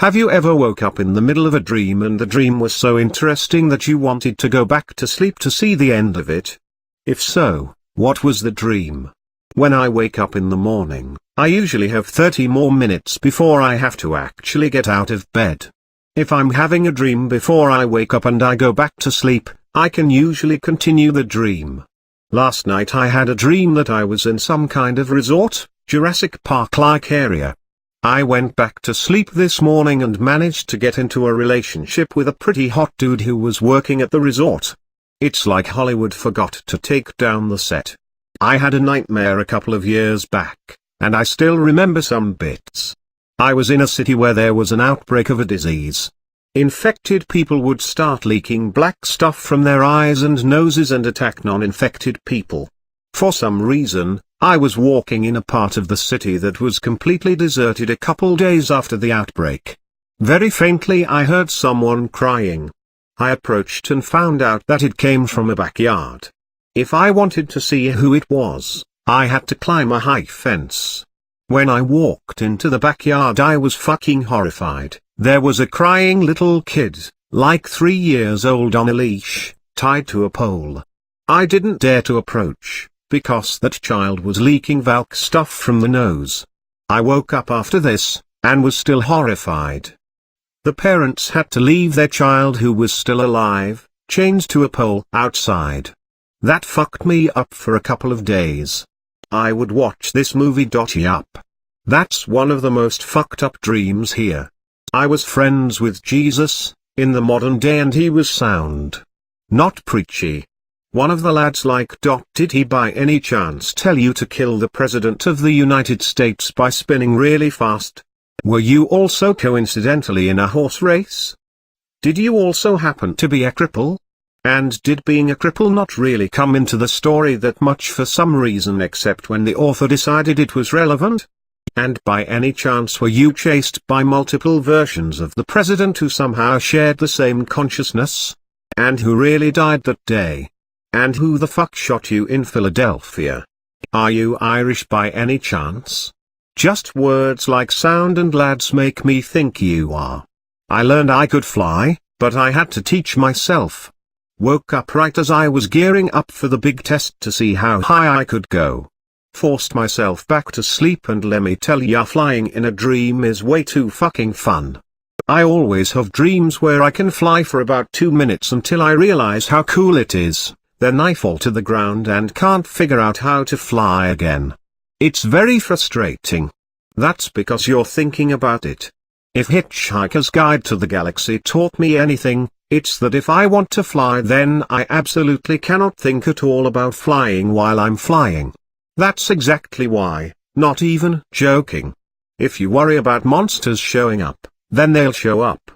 Have you ever woke up in the middle of a dream and the dream was so interesting that you wanted to go back to sleep to see the end of it? If so, what was the dream? When I wake up in the morning, I usually have 30 more minutes before I have to actually get out of bed. If I'm having a dream before I wake up and I go back to sleep, I can usually continue the dream. Last night I had a dream that I was in some kind of resort, Jurassic Park-like area. I went back to sleep this morning and managed to get into a relationship with a pretty hot dude who was working at the resort. It's like Hollywood forgot to take down the set. I had a nightmare a couple of years back, and I still remember some bits. I was in a city where there was an outbreak of a disease. Infected people would start leaking black stuff from their eyes and noses and attack non-infected people. For some reason, I was walking in a part of the city that was completely deserted a couple days after the outbreak. Very faintly I heard someone crying. I approached and found out that it came from a backyard. If I wanted to see who it was, I had to climb a high fence. When I walked into the backyard I was fucking horrified. There was a crying little kid, like 3 years old on a leash, tied to a pole. I didn't dare to approach, because that child was leaking Valk stuff from the nose. I woke up after this, and was still horrified. The parents had to leave their child who was still alive, chained to a pole outside. That fucked me up for a couple of days. I would watch this movie. Yup. That's one of the most fucked up dreams here. I was friends with Jesus, in the modern day, and he was sound. Not preachy. One of the lads like. Did he by any chance tell you to kill the President of the United States by spinning really fast? Were you also coincidentally in a horse race? Did you also happen to be a cripple? And did being a cripple not really come into the story that much for some reason except when the author decided it was relevant? And by any chance were you chased by multiple versions of the president who somehow shared the same consciousness? And who really died that day? And who the fuck shot you in Philadelphia? Are you Irish by any chance? Just words like sound and lads make me think you are. I learned I could fly, but I had to teach myself. Woke up right as I was gearing up for the big test to see how high I could go. Forced myself back to sleep, and let me tell ya, flying in a dream is way too fucking fun. I always have dreams where I can fly for about 2 minutes until I realize how cool it is. Then I fall to the ground and can't figure out how to fly again. It's very frustrating. That's because you're thinking about it. If Hitchhiker's Guide to the Galaxy taught me anything, it's that if I want to fly, then I absolutely cannot think at all about flying while I'm flying. That's exactly why, not even joking. If you worry about monsters showing up, then they'll show up.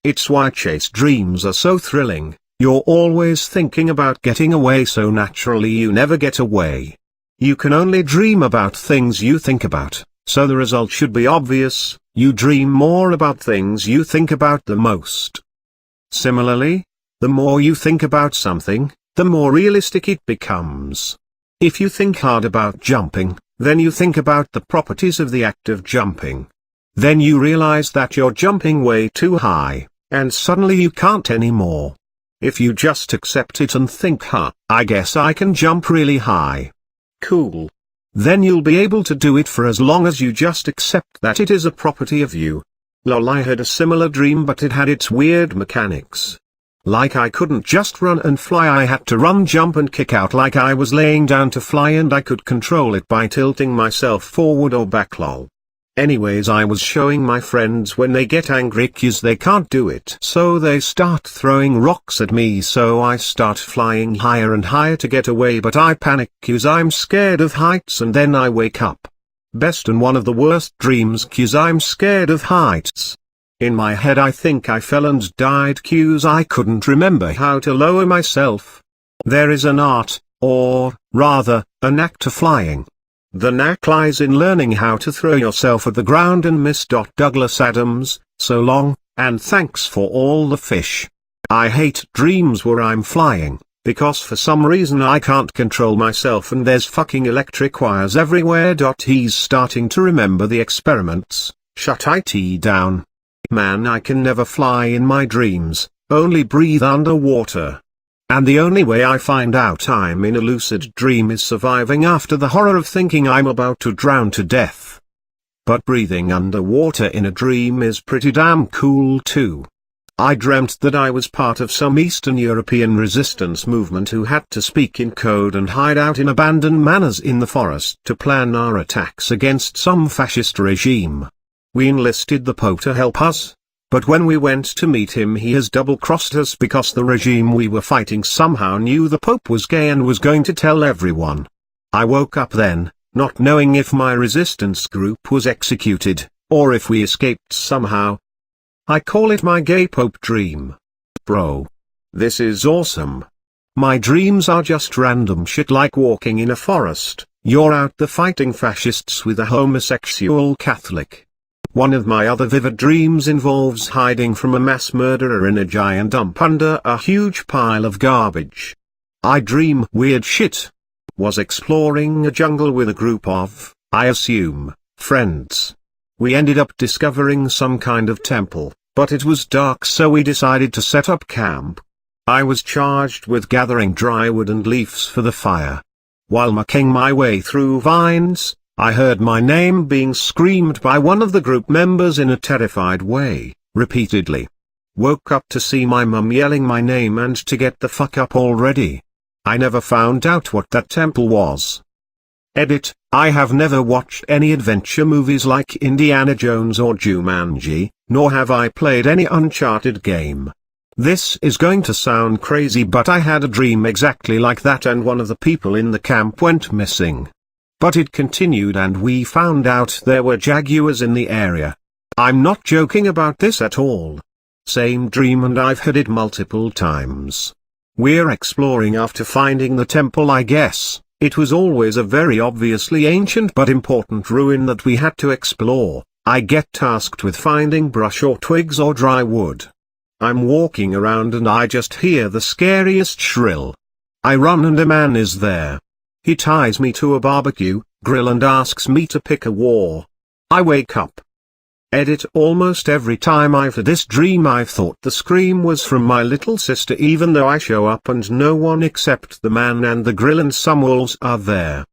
It's why chase dreams are so thrilling. You're always thinking about getting away, so naturally you never get away. You can only dream about things you think about, so the result should be obvious: you dream more about things you think about the most. Similarly, the more you think about something, the more realistic it becomes. If you think hard about jumping, then you think about the properties of the act of jumping. Then you realize that you're jumping way too high, and suddenly you can't anymore. If you just accept it and think, I guess I can jump really high. Cool. Then you'll be able to do it for as long as you just accept that it is a property of you. Lol, I had a similar dream, but it had its weird mechanics. Like I couldn't just run and fly, I had to run, jump and kick out like I was laying down to fly, and I could control it by tilting myself forward or back. Lol. Anyways, I was showing my friends when they get angry 'cause they can't do it, so they start throwing rocks at me, so I start flying higher and higher to get away, but I panic 'cause I'm scared of heights, and then I wake up. Best and one of the worst dreams 'cause I'm scared of heights. In my head I think I fell and died 'cause I couldn't remember how to lower myself. There is an art, or rather, a knack to flying. The knack lies in learning how to throw yourself at the ground and miss. Douglas Adams, so long, and thanks for all the fish. I hate dreams where I'm flying, because for some reason I can't control myself and there's fucking electric wires everywhere. He's starting to remember the experiments. Shut it down. Man, I can never fly in my dreams, only breathe underwater. And the only way I find out I'm in a lucid dream is surviving after the horror of thinking I'm about to drown to death. But breathing underwater in a dream is pretty damn cool too. I dreamt that I was part of some Eastern European resistance movement who had to speak in code and hide out in abandoned manors in the forest to plan our attacks against some fascist regime. We enlisted the Pope to help us. But when we went to meet him, he has double-crossed us because the regime we were fighting somehow knew the Pope was gay and was going to tell everyone. I woke up then, not knowing if my resistance group was executed, or if we escaped somehow. I call it my gay Pope dream. Bro. This is awesome. My dreams are just random shit like walking in a forest, you're out there fighting fascists with a homosexual Catholic. One of my other vivid dreams involves hiding from a mass murderer in a giant dump under a huge pile of garbage. I dream weird shit. Was exploring a jungle with a group of, I assume, friends. We ended up discovering some kind of temple, but it was dark so we decided to set up camp. I was charged with gathering dry wood and leaves for the fire. While making my way through vines, I heard my name being screamed by one of the group members in a terrified way, repeatedly. Woke up to see my mum yelling my name and to get the fuck up already. I never found out what that temple was. Edit, I have never watched any adventure movies like Indiana Jones or Jumanji, nor have I played any Uncharted game. This is going to sound crazy, but I had a dream exactly like that and one of the people in the camp went missing. But it continued and we found out there were jaguars in the area. I'm not joking about this at all. Same dream and I've had it multiple times. We're exploring after finding the temple, I guess. It was always a very obviously ancient but important ruin that we had to explore. I get tasked with finding brush or twigs or dry wood. I'm walking around and I just hear the scariest shrill. I run and a man is there. He ties me to a barbecue grill and asks me to pick a war. I wake up. Edit, almost every time I've had this dream I've thought the scream was from my little sister, even though I show up and no one except the man and the grill and some wolves are there.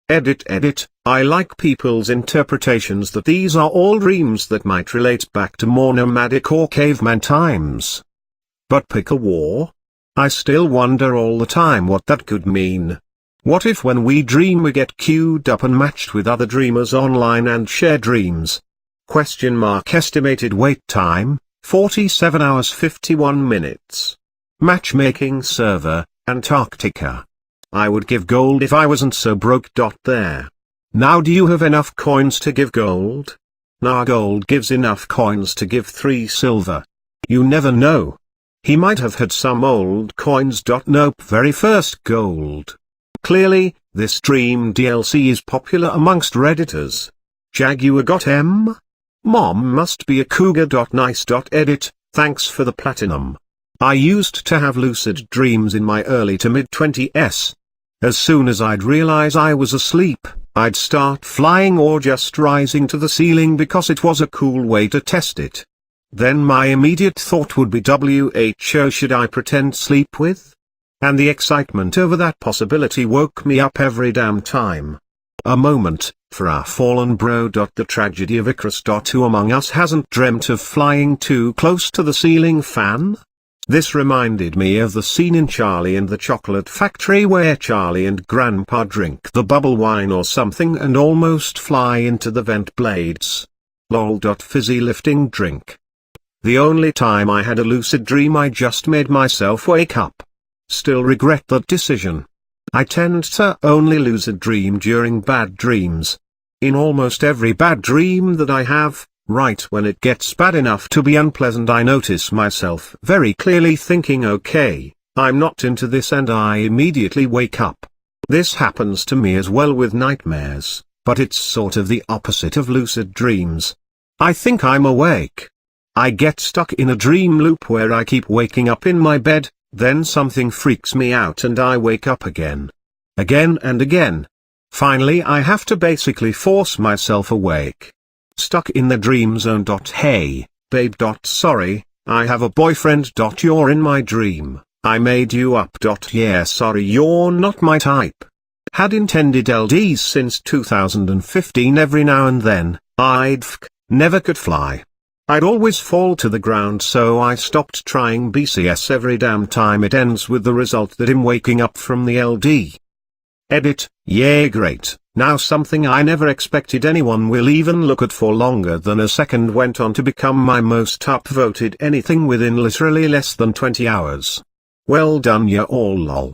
Edit, I like people's interpretations that these are all dreams that might relate back to more nomadic or caveman times. But pick a war? I still wonder all the time what that could mean. What if when we dream we get queued up and matched with other dreamers online and share dreams? Estimated wait time, 47 hours 51 minutes. Matchmaking server, Antarctica. I would give gold if I wasn't so broke. There. Now do you have enough coins to give gold? Nah, gold gives enough coins to give 3 silver. You never know. He might have had some old coins. Nope, very first gold. Clearly, this dream DLC is popular amongst Redditors. Jaguar got M? Mom must be a cougar. Nice. Edit, thanks for the platinum. I used to have lucid dreams in my early to mid-20s. As soon as I'd realize I was asleep, I'd start flying or just rising to the ceiling because it was a cool way to test it. Then my immediate thought would be WHO should I pretend sleep with? And the excitement over that possibility woke me up every damn time. A moment, for our fallen bro. The tragedy of Icarus. Who among us hasn't dreamt of flying too close to the ceiling fan? This reminded me of the scene in Charlie and the Chocolate Factory where Charlie and Grandpa drink the bubble wine or something and almost fly into the vent blades. Lol. Fizzy lifting drink. The only time I had a lucid dream I just made myself wake up. Still regret that decision. I tend to only lucid dream during bad dreams. In almost every bad dream that I have, right when it gets bad enough to be unpleasant, I notice myself very clearly thinking, okay, I'm not into this, and I immediately wake up. This happens to me as well with nightmares, but it's sort of the opposite of lucid dreams. I think I'm awake. I get stuck in a dream loop where I keep waking up in my bed, then something freaks me out and I wake up again. Again and again. Finally I have to basically force myself awake. Stuck in the dream zone. Hey, Babe. Sorry, I have a boyfriend. You're in my dream, I made you up. Yeah, sorry, you're not my type. Had intended LDs since 2015. Every now and then, I'd never could fly. I'd always fall to the ground, so I stopped trying BCS. Every damn time it ends with the result that him waking up from the LD. Edit, yeah, great. Now something I never expected anyone will even look at for longer than a second went on to become my most upvoted anything within literally less than 20 hours. Well done ya all lol.